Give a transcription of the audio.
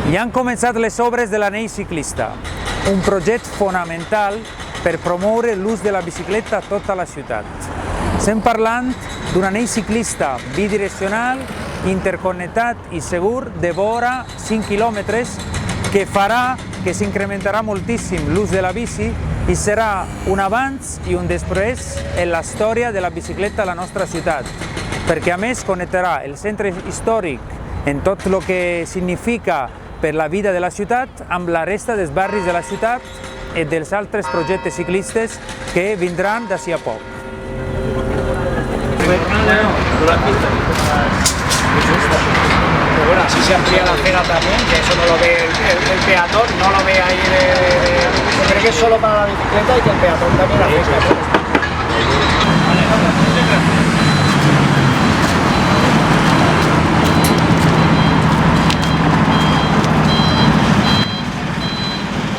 Ja han començat les obres de l'anell ciclista, un projecte fonamental per promoure l'ús de la bicicleta a tota la ciutat. Estem parlant d'un anell ciclista bidireccional, interconnectat i segur de vora 5 quilòmetres que farà que s'incrementarà moltíssim l'ús de la bici i serà un abans i un després en la història de la bicicleta a la nostra ciutat, perquè a més connectarà el centre històric en tot el que significa per la vida de la ciutat amb la resta dels barris de la ciutat i dels altres projectes ciclistes que vindran d'ací a poc. Bueno, así se amplía la acera también, que eso no lo ve el peatón, no lo ve ahí se cree que es solo para la bicicleta y que el peatón también afecta.